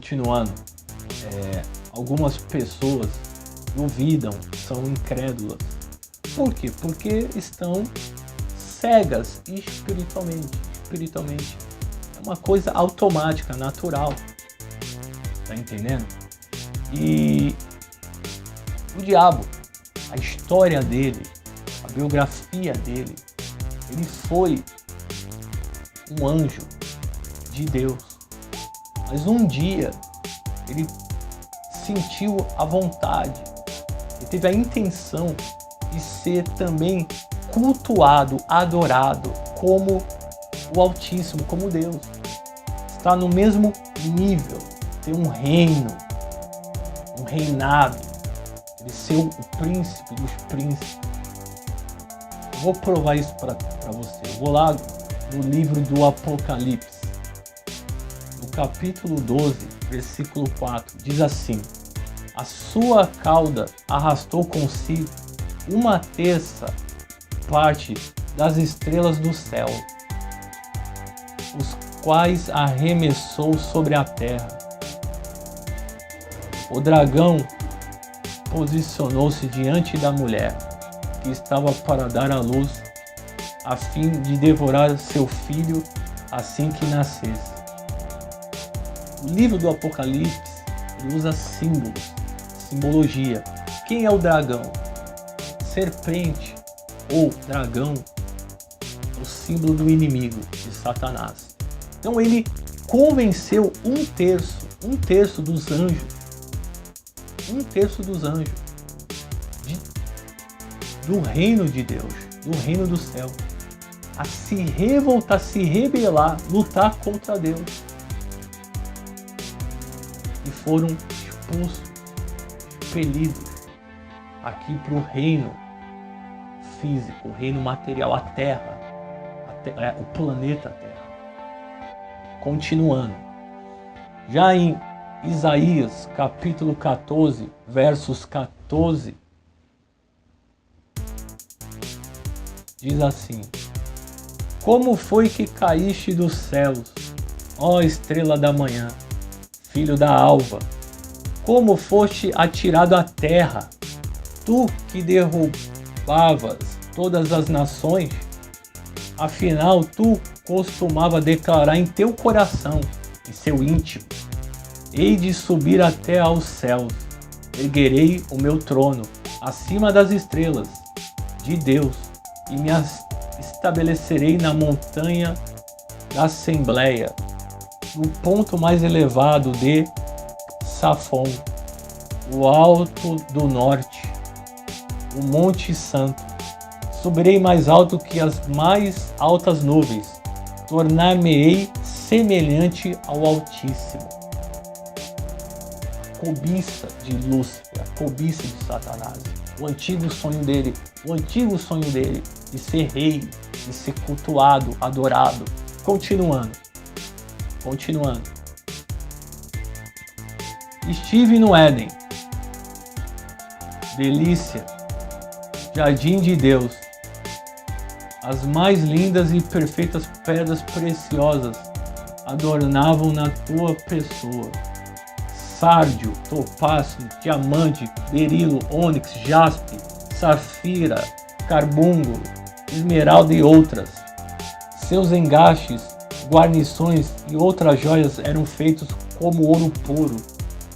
Continuando, algumas pessoas duvidam, são incrédulas. Por quê? Porque estão cegas espiritualmente. Espiritualmente é uma coisa automática, natural. Tá entendendo? E o diabo, a história dele, a biografia dele, ele foi um anjo de Deus. Mas um dia ele sentiu a vontade, ele teve a intenção de ser também cultuado, adorado como o Altíssimo, como Deus. Está no mesmo nível, tem um reino, um reinado, ele ser o príncipe dos príncipes. Eu vou provar isso para você. Eu vou lá no livro do Apocalipse, no capítulo 12, versículo 4, diz assim: a sua cauda arrastou consigo 1/3 parte das estrelas do céu, os quais arremessou sobre a terra. O dragão posicionou-se diante da mulher, que estava para dar à luz, a fim de devorar seu filho assim que nascesse. O livro do Apocalipse usa símbolos, simbologia. Quem é o dragão? Serpente ou dragão é o símbolo do inimigo, de Satanás. Então ele convenceu 1/3 dos anjos, 1/3 dos anjos do reino de Deus, do reino do céu, a se revoltar, se rebelar, lutar contra Deus. E foram expulsos, expelidos aqui para o reino físico, o reino material, a terra, o planeta Terra. Continuando, já em Isaías capítulo 14, versos 14, diz assim: como foi que caíste dos céus, ó estrela da manhã, filho da alva? Como foste atirado à terra, tu que derrubavas todas as nações? Afinal, tu costumava declarar em teu coração, em seu íntimo: hei de subir até aos céus, erguerei o meu trono acima das estrelas de Deus, e me estabelecerei na montanha da Assembleia, no ponto mais elevado de Safon, o alto do norte, o Monte Santo. Subirei mais alto que as mais altas nuvens, tornar-me-ei semelhante ao Altíssimo. A cobiça de Lúcifer, a cobiça de Satanás, o antigo sonho dele de ser rei, de ser cultuado, adorado. Continuando. Estive no Éden, delícia, jardim de Deus. As mais lindas e perfeitas pedras preciosas adornavam na tua pessoa: sárdio, topázio, diamante, berilo, ônix, jaspe, safira, carbúnculo, esmeralda e outras. Seus engastes, guarnições e outras joias eram feitos como ouro puro.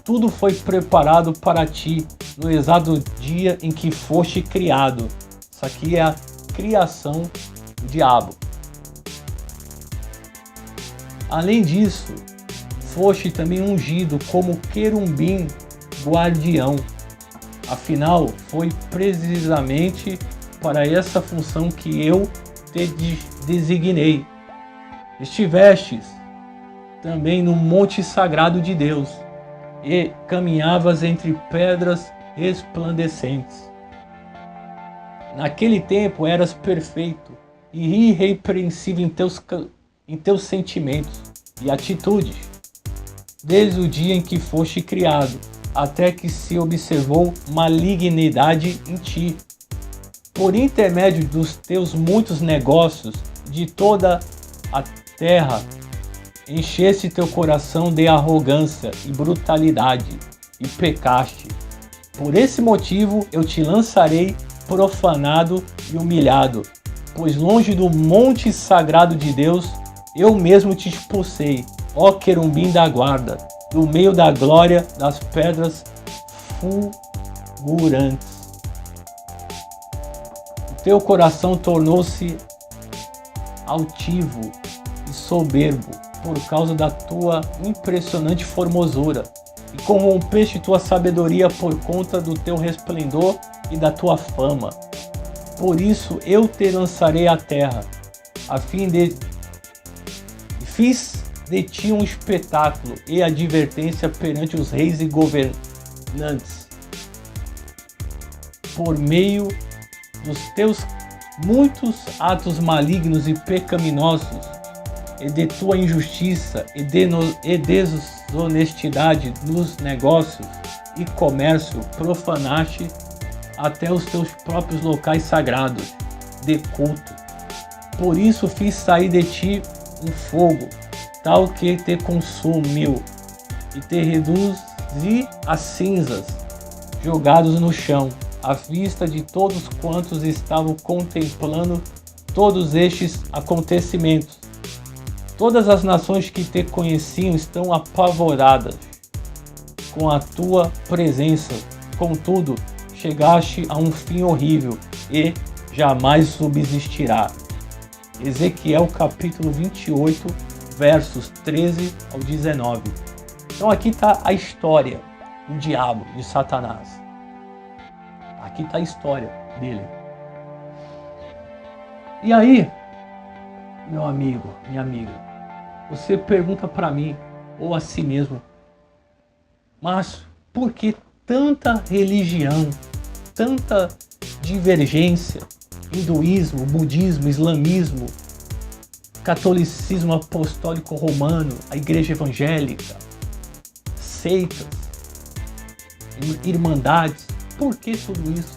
Tudo foi preparado para ti no exato dia em que foste criado. Isso aqui é a criação do diabo. Além disso, foste também ungido como querubim guardião. Afinal, foi precisamente para essa função que eu te designei. Estivestes também no monte sagrado de Deus e caminhavas entre pedras resplandecentes. Naquele tempo eras perfeito e irrepreensível em teus sentimentos e atitudes, desde o dia em que foste criado, até que se observou malignidade em ti. Por intermédio dos teus muitos negócios de toda a terra, encheste teu coração de arrogância e brutalidade, e pecaste. Por esse motivo eu te lançarei profanado e humilhado, pois longe do monte sagrado de Deus, eu mesmo te expulsei, ó querubim da guarda, do meio da glória das pedras fulgurantes. O teu coração tornou-se altivo e soberbo por causa da tua impressionante formosura, e corrompeste tua sabedoria por conta do teu resplendor e da tua fama. Por isso eu te lançarei à terra, a fim de... Fiz de ti um espetáculo e advertência perante os reis e governantes. Por meio dos teus muitos atos malignos e pecaminosos, e de tua injustiça e desonestidade nos negócios e comércio, profanaste até os teus próprios locais sagrados de culto. Por isso fiz sair de ti um fogo, tal que te consumiu, e te reduzi a cinzas, jogados no chão, à vista de todos quantos estavam contemplando todos estes acontecimentos. Todas as nações que te conheciam estão apavoradas com a tua presença. Contudo, chegaste a um fim horrível e jamais subsistirá. Ezequiel capítulo 28, versos 13 ao 19. Então aqui está a história do diabo, de Satanás. Aqui está a história dele. E aí, meu amigo, minha amiga, você pergunta para mim, ou a si mesmo, mas por que tanta religião, tanta divergência? Hinduísmo, budismo, islamismo, catolicismo apostólico romano, a igreja evangélica, seitas, irmandades. Por que tudo isso?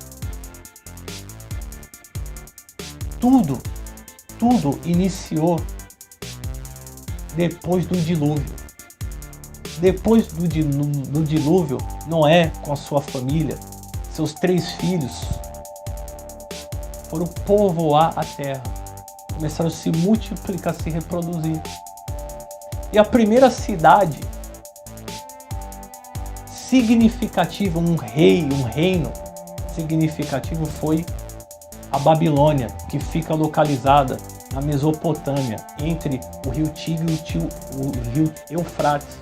Tudo iniciou depois do dilúvio. Depois do dilúvio, Noé com a sua família, seus 3 filhos, foram povoar a terra. Começaram a se multiplicar, se reproduzir. E a primeira cidade significativa, um reino significativo foi a Babilônia, que fica localizada na Mesopotâmia, entre o rio Tigre e o rio Eufrates.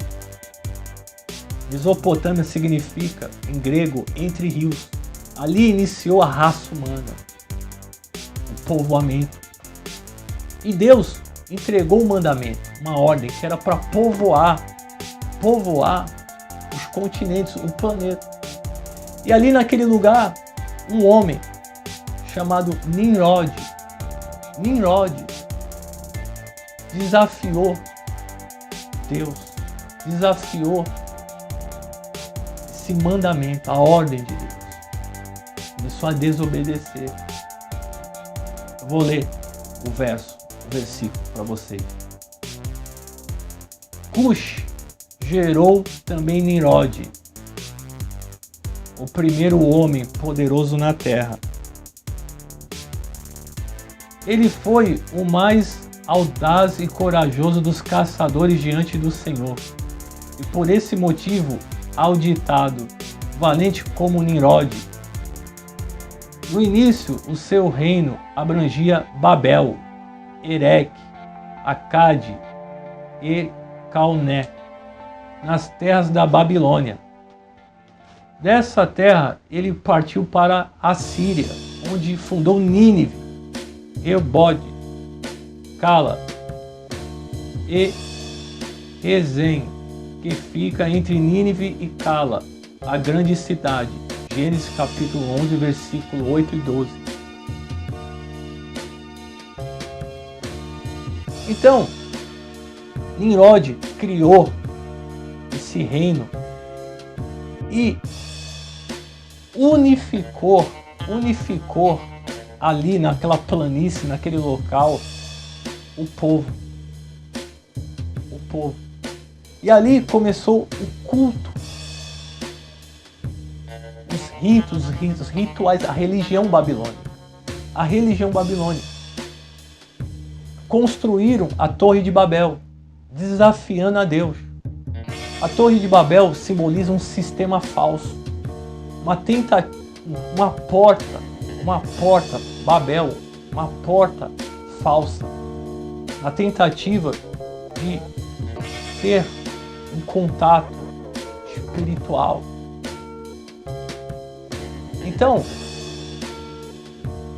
Mesopotâmia significa, em grego, entre rios. Ali iniciou a raça humana, o povoamento. E Deus entregou um mandamento, uma ordem, que era para povoar os continentes, o planeta. E ali naquele lugar, um homem chamado Nimrod desafiou Deus, desafiou esse mandamento, a ordem de Deus. Começou a desobedecer. Eu vou ler o versículo para vocês. Cush gerou também Nimrod, o primeiro homem poderoso na terra. Ele foi o mais audaz e corajoso dos caçadores diante do Senhor. E por esse motivo, ao ditado, valente como Nimrod. No início, o seu reino abrangia Babel, Erech, Acade e Calné, nas terras da Babilônia. Dessa terra, ele partiu para a Síria, onde fundou Nínive, Rehoboth, Cala e Rezem, que fica entre Nínive e Cala, a grande cidade. Gênesis capítulo 11, versículo 8 e 12. Então, Nimrod criou esse reino e unificou ali naquela planície, naquele local, o povo. povo. E ali começou o culto, os rituais, a religião babilônica. A religião babilônica. Construíram a Torre de Babel, desafiando a Deus. A Torre de Babel simboliza um sistema falso, uma porta, Babel, uma porta falsa, na tentativa de ter um contato espiritual. Então,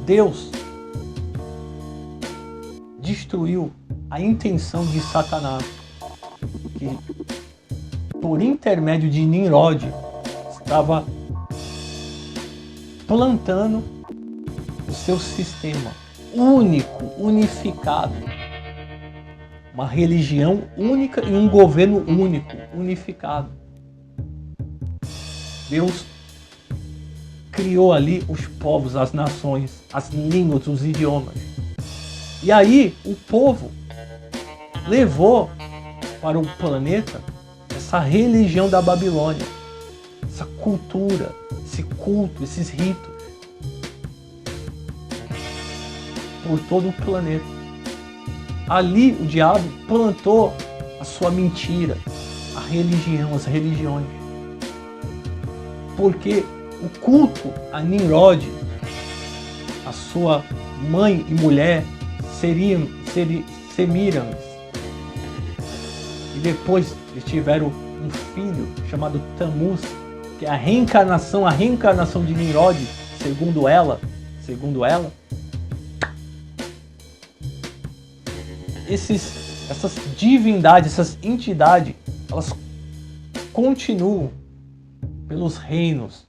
Deus destruiu a intenção de Satanás, que por intermédio de Nimrod estava plantando o seu sistema único, unificado, uma religião única e um governo único, unificado. Deus criou ali os povos, as nações, as línguas, os idiomas. E aí o povo levou para o planeta essa religião da Babilônia, essa cultura, esse culto, esses ritos, por todo o planeta. Ali o diabo plantou a sua mentira, a religião, as religiões. Porque o culto a Nimrod, a sua mãe e mulher, Semiramis, e depois eles tiveram um filho chamado Tammuz, que é a reencarnação de Nimrod, segundo ela. Essas divindades, essas entidades, elas continuam pelos reinos.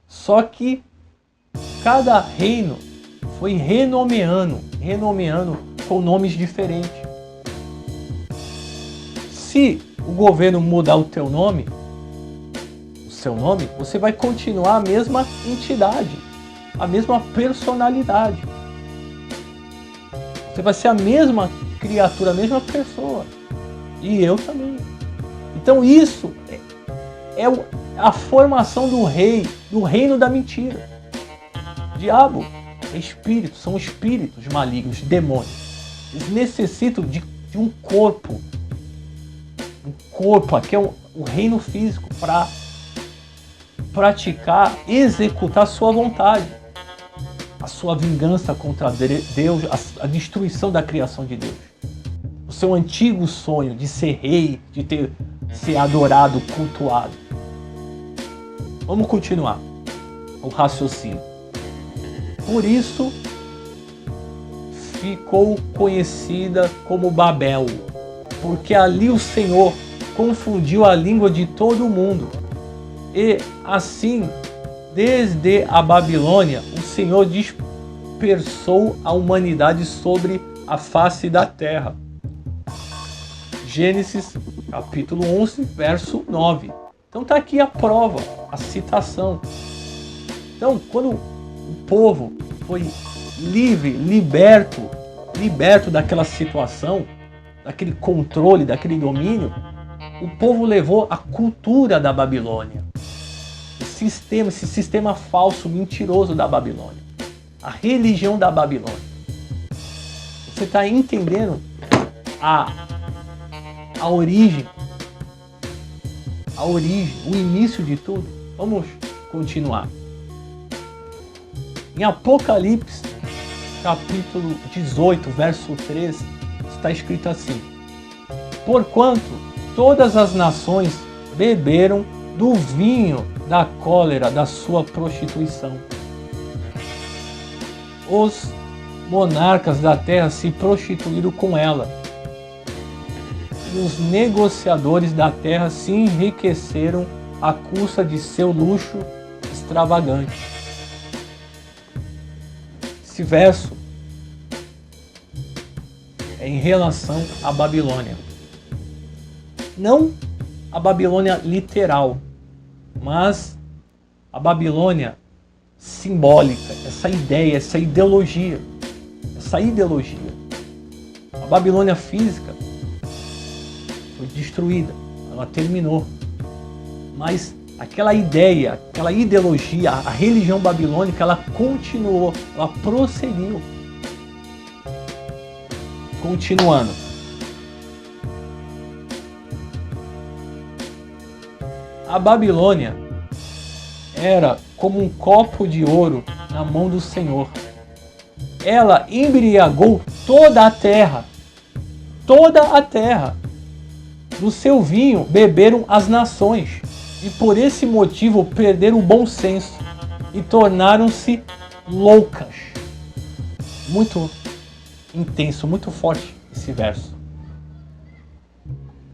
Só que cada reino foi renomeando com nomes diferentes. Se o governo mudar o teu nome, o seu nome, você vai continuar a mesma entidade, a mesma personalidade. Você vai ser a mesma criatura, a mesma pessoa. E eu também. Então isso é a formação do reino da mentira. Diabo é espírito, são espíritos malignos, demônios. Eles necessitam de um corpo. Um corpo, aqui é o reino físico, para praticar, executar a sua vontade. A sua vingança contra Deus, a destruição da criação de Deus. O seu antigo sonho de ser rei, de ser adorado, cultuado. Vamos continuar o raciocínio. Por isso ficou conhecida como Babel, porque ali o Senhor confundiu a língua de todo mundo. E assim, desde a Babilônia, o Senhor dispersou a humanidade sobre a face da terra. Gênesis capítulo 11, verso 9. Então está aqui a prova, a citação. Então, quando o povo foi liberto daquela situação, daquele controle, daquele domínio, o povo levou a cultura da Babilônia. Esse sistema falso, mentiroso da Babilônia. A religião da Babilônia. Você está entendendo a origem, o início de tudo? Vamos continuar. Em Apocalipse, capítulo 18, verso 3, está escrito assim: porquanto todas as nações beberam do vinho da cólera da sua prostituição. Os monarcas da terra se prostituíram com ela, e os negociadores da terra se enriqueceram à custa de seu luxo extravagante. Esse verso é em relação à Babilônia. Não a Babilônia literal, mas a Babilônia simbólica, essa ideia, essa ideologia. A Babilônia física foi destruída, ela terminou. Mas aquela ideia, aquela ideologia, a religião babilônica, ela continuou, ela prosseguiu. Continuando. A Babilônia era como um copo de ouro na mão do Senhor. Ela embriagou toda a terra. Toda a terra. Do seu vinho beberam as nações. E por esse motivo perderam o bom senso e tornaram-se loucas. Muito intenso, muito forte esse verso.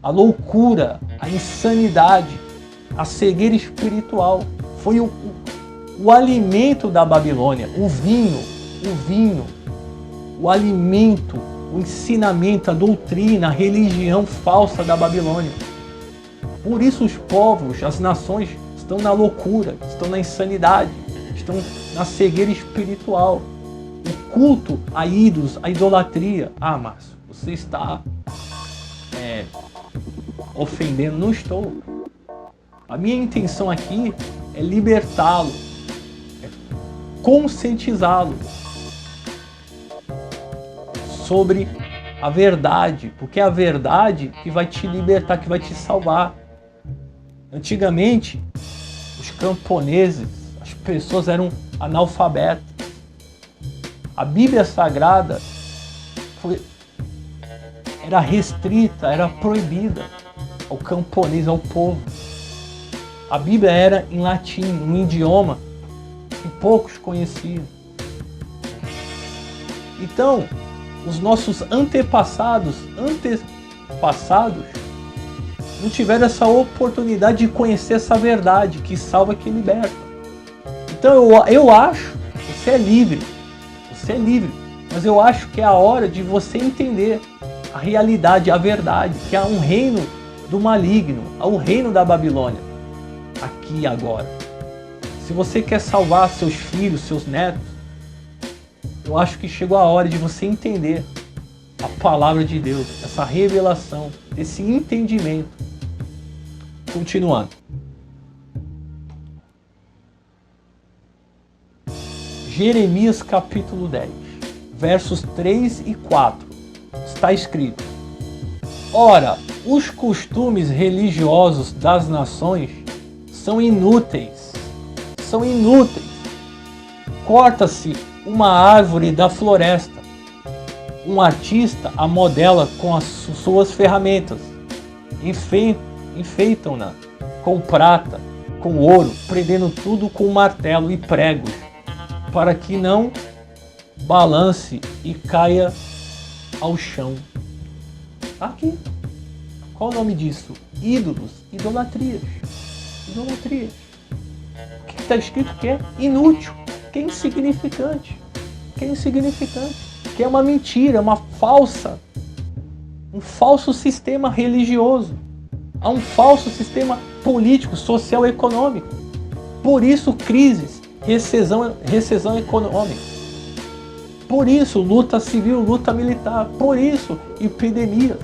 A loucura, a insanidade, a cegueira espiritual foi o alimento da Babilônia, o vinho, o alimento, o ensinamento, a doutrina, a religião falsa da Babilônia. Por isso os povos, as nações estão na loucura, estão na insanidade, estão na cegueira espiritual. O culto a ídolos, a idolatria. Ah, Márcio, você está ofendendo. Não estou. A minha intenção aqui é libertá-lo, é conscientizá-lo sobre a verdade, porque é a verdade que vai te libertar, que vai te salvar. Antigamente, os camponeses, as pessoas eram analfabetas. A Bíblia Sagrada era restrita, era proibida ao camponês, ao povo. A Bíblia era em latim, um idioma que poucos conheciam. Então, os nossos antepassados não tiveram essa oportunidade de conhecer essa verdade que salva, que liberta. Então eu acho, você é livre, mas eu acho que é a hora de você entender a realidade, a verdade, que há um reino do maligno, há um reino da Babilônia, aqui e agora. Se você quer salvar seus filhos, seus netos, eu acho que chegou a hora de você entender a palavra de Deus, essa revelação, esse entendimento. Continuando. Jeremias capítulo 10, versos 3 e 4. Está escrito: Ora, os costumes religiosos das nações são inúteis. Corta-se uma árvore da floresta. Um artista a modela com as suas ferramentas. Enfeitam-na com prata, com ouro, prendendo tudo com martelo e pregos, para que não balance e caia ao chão. Aqui. Qual o nome disso? Ídolos, idolatrias. O que está escrito que é inútil, que é insignificante, que é uma mentira, um falso sistema religioso, há um falso sistema político, social e econômico. Por isso crises, recessão econômica. Por isso luta civil, luta militar. Por isso epidemias.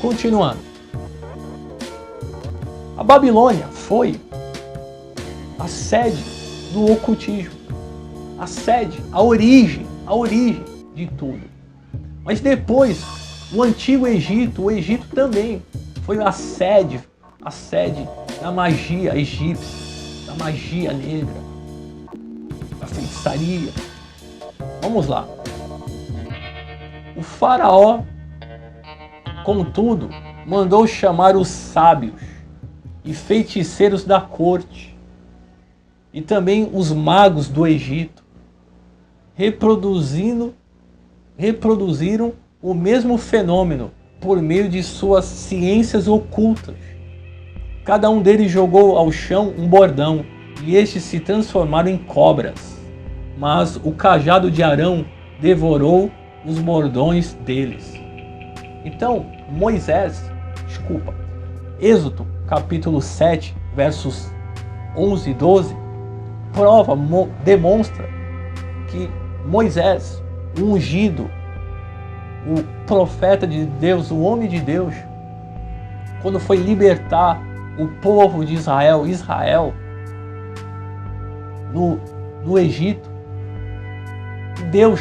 Continuando. A Babilônia foi a sede do ocultismo, a origem de tudo. Mas depois, o Antigo Egito, o Egito também foi a sede da magia egípcia, da magia negra, da feitiçaria. Vamos lá. O faraó, contudo, mandou chamar os sábios e feiticeiros da corte e também os magos do Egito. Reproduziram o mesmo fenômeno por meio de suas ciências ocultas. Cada um deles jogou ao chão um bordão e estes se transformaram em cobras. Mas o cajado de Arão devorou os bordões deles. Então, Êxodo capítulo 7, versos 11 e 12, demonstra que Moisés, o ungido, o profeta de Deus, o homem de Deus, quando foi libertar o povo de Israel no Egito, Deus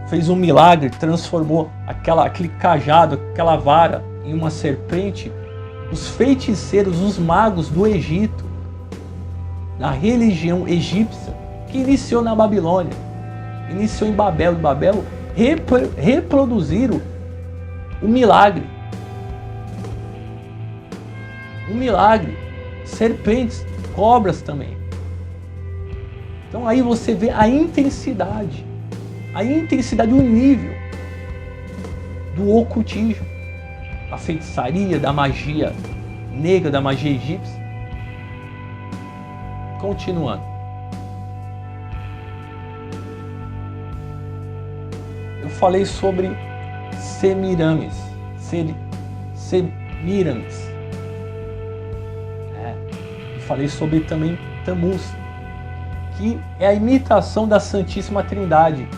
fez um milagre, transformou aquele cajado, aquela vara em uma serpente. Os feiticeiros, os magos do Egito, da religião egípcia, que iniciou na Babilônia, iniciou em Babel, reproduziram o milagre. Um milagre. Serpentes, cobras também. Então aí você vê a intensidade, o nível do ocultismo, da feitiçaria, da magia negra, da magia egípcia. Continuando. Eu falei sobre Semiramis. Eu falei sobre também Tammuz, que é a imitação da Santíssima Trindade.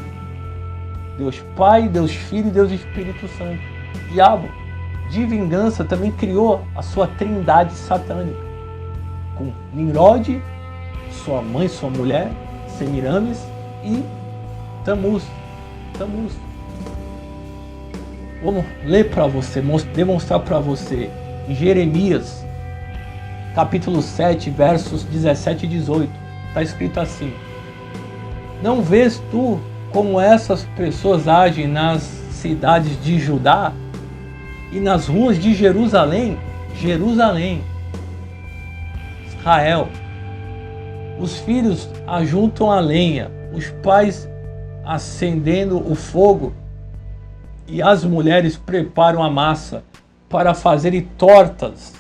Deus Pai, Deus Filho e Deus Espírito Santo. O diabo, de vingança, também criou a sua trindade satânica, com Nimrod, sua mãe, sua mulher, Semiramis e Tammuz. Vamos ler para você, demonstrar para você em Jeremias, capítulo 7, versos 17 e 18. Está escrito assim: não vês tu como essas pessoas agem nas cidades de Judá e nas ruas de Jerusalém? Israel. Os filhos ajuntam a lenha, os pais acendendo o fogo, e as mulheres preparam a massa para fazerem tortas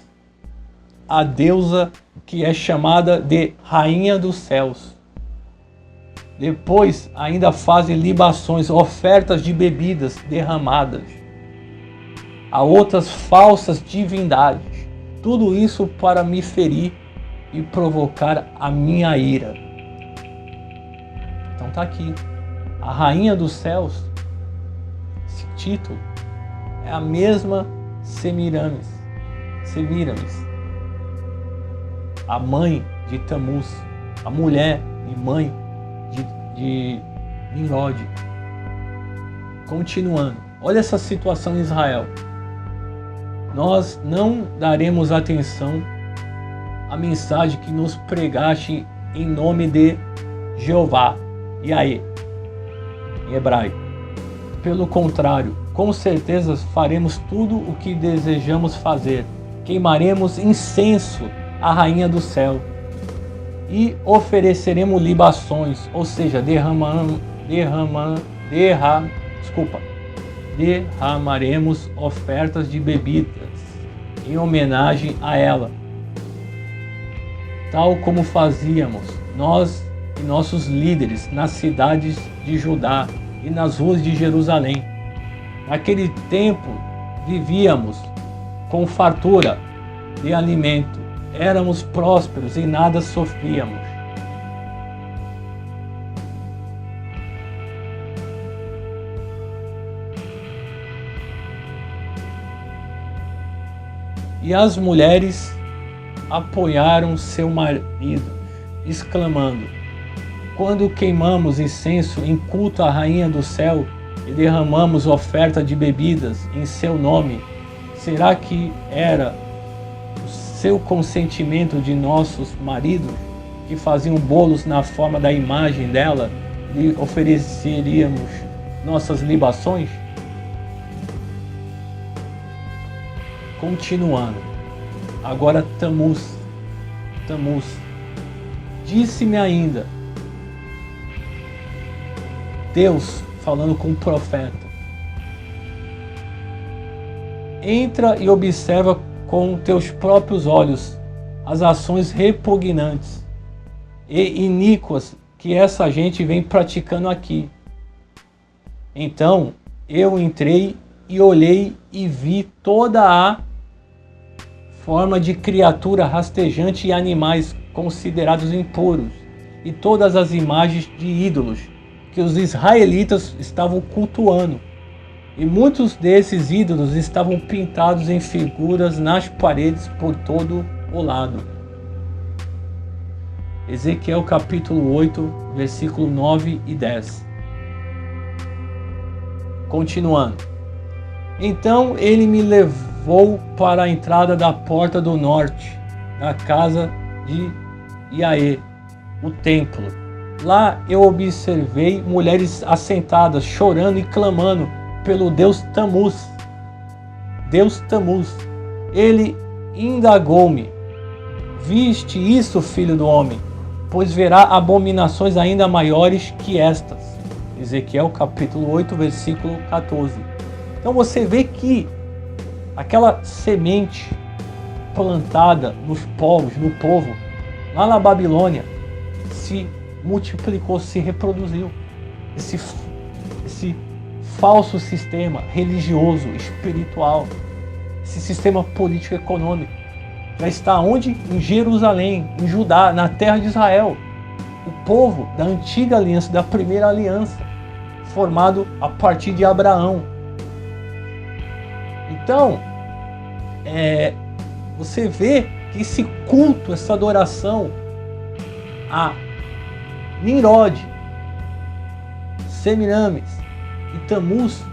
à deusa que é chamada de Rainha dos Céus. Depois ainda fazem libações, ofertas de bebidas derramadas a outras falsas divindades. Tudo isso para me ferir e provocar a minha ira. Então tá aqui. A Rainha dos Céus, esse título, é a mesma Semiramis, a mãe de Tammuz, a mulher e mãe de Nimrod. Continuando, olha essa situação em Israel. Nós não daremos atenção à mensagem que nos pregaste em nome de Jeová, Yahé, em hebraico. Pelo contrário, com certeza faremos tudo o que desejamos fazer. Queimaremos incenso à Rainha do Céu e ofereceremos libações, ou seja, derramaremos ofertas de bebidas em homenagem a ela, tal como fazíamos nós e nossos líderes nas cidades de Judá e nas ruas de Jerusalém. Naquele tempo vivíamos com fartura de alimento, éramos prósperos e nada sofríamos. E as mulheres apoiaram seu marido, exclamando: quando queimamos incenso em culto à Rainha do Céu e derramamos oferta de bebidas em seu nome, será que era o seu consentimento de nossos maridos, que faziam bolos na forma da imagem dela, e ofereceríamos nossas libações? Continuando, agora Tammuz disse-me ainda, Deus falando com o profeta: entra e observa com teus próprios olhos as ações repugnantes e iníquas que essa gente vem praticando aqui. Então eu entrei e olhei e vi toda a forma de criatura rastejante e animais considerados impuros, e todas as imagens de ídolos que os israelitas estavam cultuando. E muitos desses ídolos estavam pintados em figuras nas paredes por todo o lado. Ezequiel capítulo 8, versículo 9 e 10. Continuando. Então ele me levou para a entrada da porta do norte, da casa de Iaê, o templo. Lá eu observei mulheres assentadas, chorando e clamando pelo Deus Tamuz. Deus Tamuz. Ele indagou-me: viste isso, filho do homem? Pois verá abominações ainda maiores que estas. Ezequiel capítulo 8, versículo 14. Então você vê que aquela semente plantada nos povos, no povo, lá na Babilônia, se multiplicou, se reproduziu. Esse falso sistema religioso, espiritual, esse sistema político-econômico, já está onde? Em Jerusalém, em Judá, na terra de Israel. O povo da antiga aliança, da primeira aliança, formado a partir de Abraão. Então, você vê que esse culto, essa adoração a Nimrod, Semiramis e Tamuz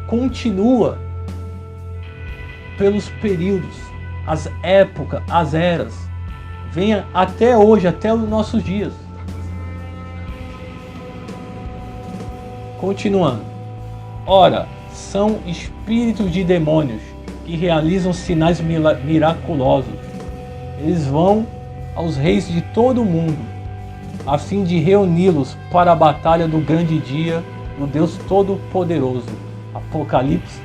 continua pelos períodos, as épocas, as eras, venha até hoje, até os nossos dias. Continuando. Ora, são espíritos de demônios que realizam sinais miraculosos. Eles vão aos reis de todo o mundo, a fim de reuni-los para a batalha do grande dia do Deus Todo-Poderoso. Apocalipse,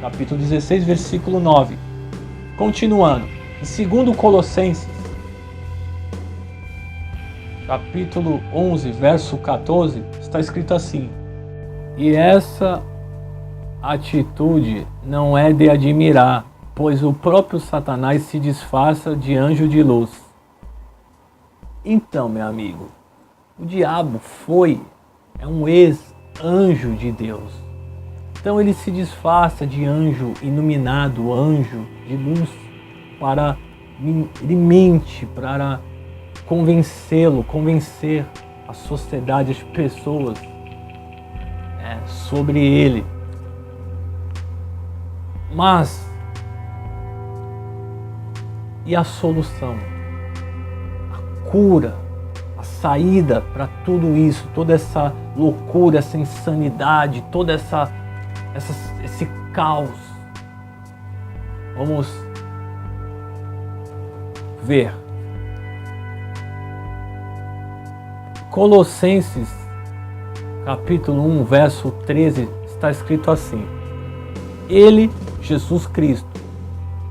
capítulo 16, versículo 9. Continuando, em 2 Colossenses, capítulo 11, verso 14, está escrito assim: e essa atitude não é de admirar, pois o próprio Satanás se disfarça de anjo de luz. Então, meu amigo, o diabo é um ex-anjo de Deus. Então ele se disfarça de anjo iluminado, anjo de luz, ele mente para convencer a sociedade, as pessoas sobre ele. Mas, e a solução? A cura, a saída para tudo isso, toda essa loucura, essa insanidade, toda esse caos. Vamos ver. Colossenses, capítulo 1, verso 13, está escrito assim: Ele, Jesus Cristo,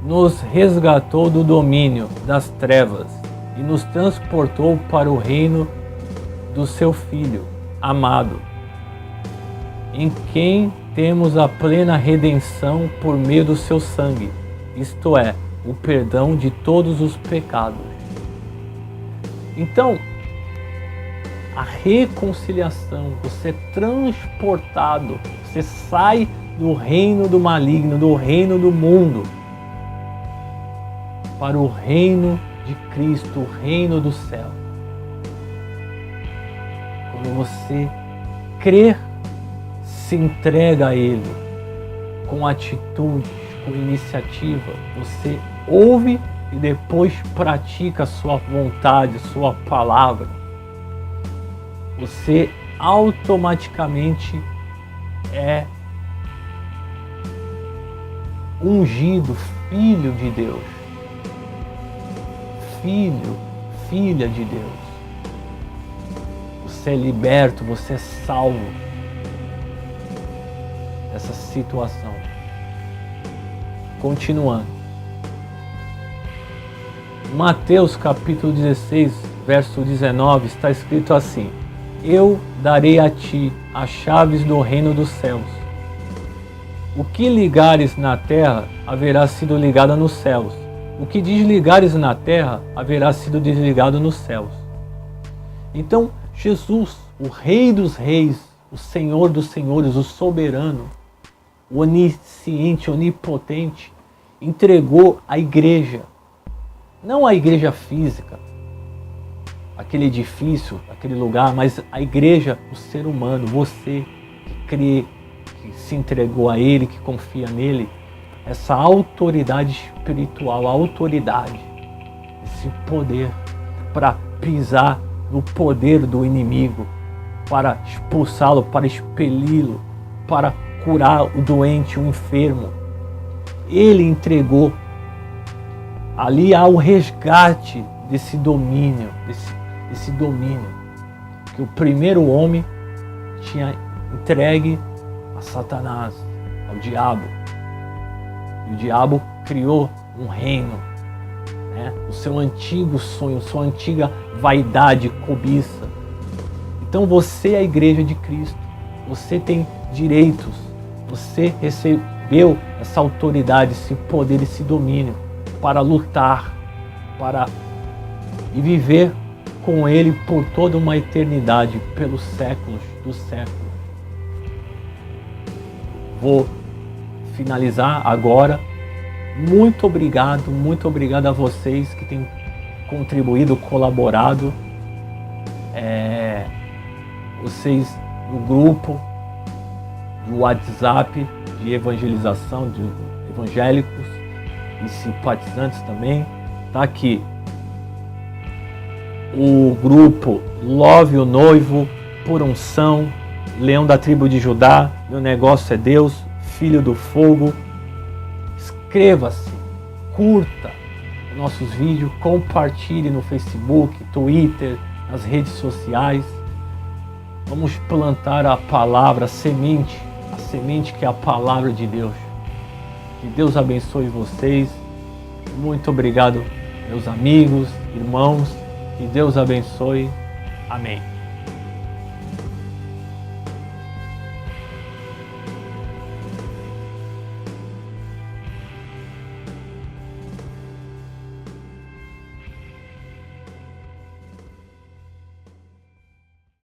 nos resgatou do domínio das trevas e nos transportou para o reino do seu Filho amado, em quem temos a plena redenção por meio do seu sangue, isto é, o perdão de todos os pecados. Então, a reconciliação, você é transportado, você sai do reino do maligno, do reino do mundo, para o reino de Cristo, o reino do céu. Quando você crer, se entrega a Ele com atitude, com iniciativa, você ouve e depois pratica a sua vontade, a sua palavra, você automaticamente é ungido, filho de Deus, filha de Deus. Você é liberto, você é salvo dessa situação. Continuando. Mateus capítulo 16, verso 19, está escrito assim: Eu darei a ti as chaves do reino dos céus. O que ligares na terra haverá sido ligado nos céus. O que desligares na terra haverá sido desligado nos céus. Então, Jesus, o Rei dos Reis, o Senhor dos Senhores, o soberano, onisciente, onipotente, entregou a igreja, não a igreja física, aquele edifício, aquele lugar, mas a igreja, o ser humano, você que crê, que se entregou a Ele, que confia nele, essa autoridade espiritual, a autoridade, esse poder para pisar no poder do inimigo, para expulsá-lo, para expeli-lo, para curar o doente, o enfermo. Ele entregou. Ali há o resgate desse domínio, desse domínio que o primeiro homem tinha entregue a Satanás, ao diabo. E o diabo criou um reino, né? O seu antigo sonho, sua antiga vaidade, cobiça. Então você é a igreja de Cristo. Você tem direitos. Você recebeu essa autoridade, esse poder, esse domínio para lutar, e viver com Ele por toda uma eternidade, pelos séculos dos séculos. Vou finalizar agora. Muito obrigado a vocês que têm contribuído, colaborado. Vocês no grupo, no WhatsApp de evangelização, de evangélicos e simpatizantes também. Tá aqui o grupo Love o Noivo, por unção, Leão da tribo de Judá, Meu Negócio é Deus, Filho do Fogo. Inscreva-se, curta nossos vídeos, compartilhe no Facebook, Twitter, nas redes sociais. Vamos plantar a palavra, a semente que é a palavra de Deus. Que Deus abençoe vocês. Muito obrigado, meus amigos, irmãos. Que Deus abençoe. Amém.